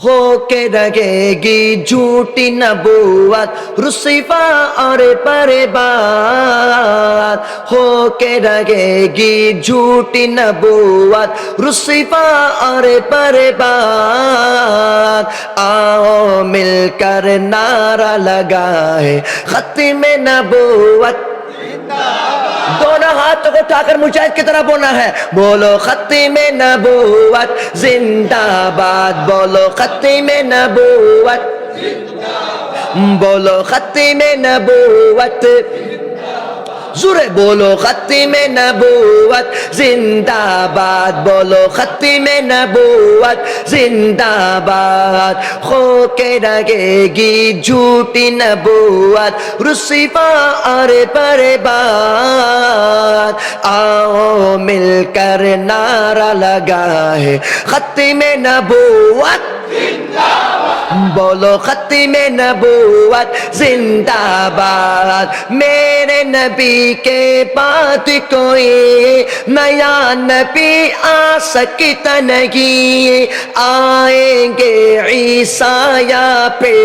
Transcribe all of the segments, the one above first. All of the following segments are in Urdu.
ہو کے رہے گی جھوٹی نبوت رسوا اور برباد، ہو کے رہے گی جھوٹی نبوت رسوا اور برباد۔ آؤ مل کر نعرہ لگائے ختم نبوت، دونوں ہاتھوں کو اٹھا کر مجاہد کی طرح بولنا ہے، بولو ختم نبوت زندہ باد، بولو ختم نبوت، بولو ختم نبوت، زور بولو ختم نبوت زندہ باد، بولو ختم نبوت زندہ باد۔ ہو کے رہے گی جھوٹی نبوت رسوا اور برباد، آؤ مل کر نعرہ لگائے ختم نبوت، بولو ختم نبوت زندہ باد۔ میرے نبی کے بعد کوئی نیا نبی آ سکتا نہیں، آئیں گے عیسیٰ پہ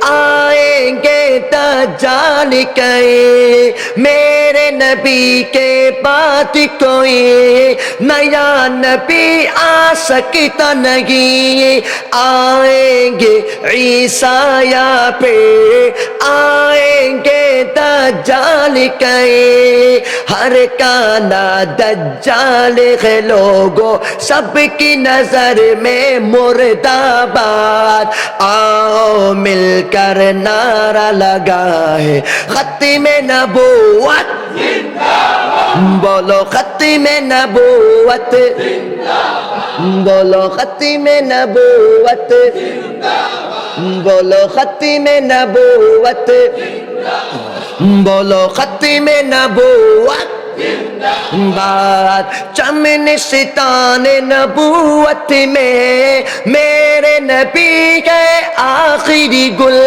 آئیں گے دجال کہیں، میرے نبی کے بعد کوئی نیا نبی آ سکتا نہیں، آئیں گے عیسیٰ پہ آئیں گے دجال کہیں، ہر کانا دجال ہے لوگوں سب کی نظر میں مرداباد، آؤ مل کر نعرہ لگائے ختم نبوت، بولو ختم نبوت، بولو ختم نبوت، بولو ختم نبوت، بولو ختم نبوت بات۔ چمن ستان نبوت میں میرے نبی ہے آخری گل،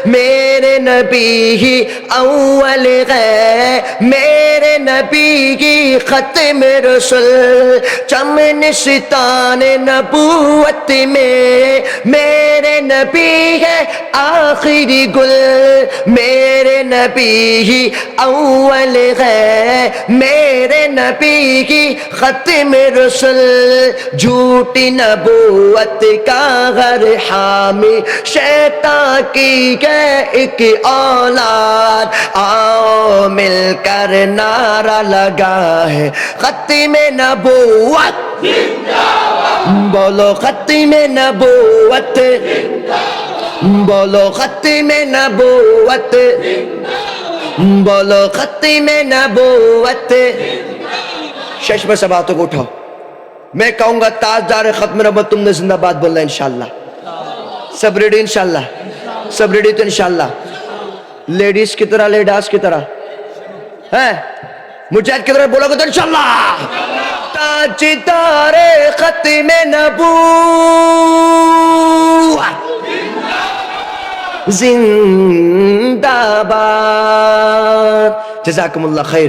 میرے نبی ہی اول ہے، میرے نبی ہی ختم رسول۔ چمن ستان نبوت میں میرے نبی ہے آخری گل، میرے نبی ہی اول ہے، میرے نبی کی ختم رسل۔ جھوٹی نبوت کا غر حامی شیطان کی ہے ایک اولاد، آؤ مل کر نعرہ لگائے ختم نبوت، بولو ختم نبوت، بولو ختم نبوت، بولو ختم نبوت۔ ششم سے باتوں کو اٹھاؤ، میں کہوں گا تاجدار ختم نبوت، تم نے زندہ باد بولنا انشاءاللہ۔ سب ریڈی انشاءاللہ؟ سب ریڈی تو انشاءاللہ؟ لیڈیز کی طرح لیڈاس کی طرح ہے، مجاہد کی طرح بولو گے تو انشاءاللہ۔ تاجدار ختم نبوت زندہ باد۔ جزاکم اللہ خیر۔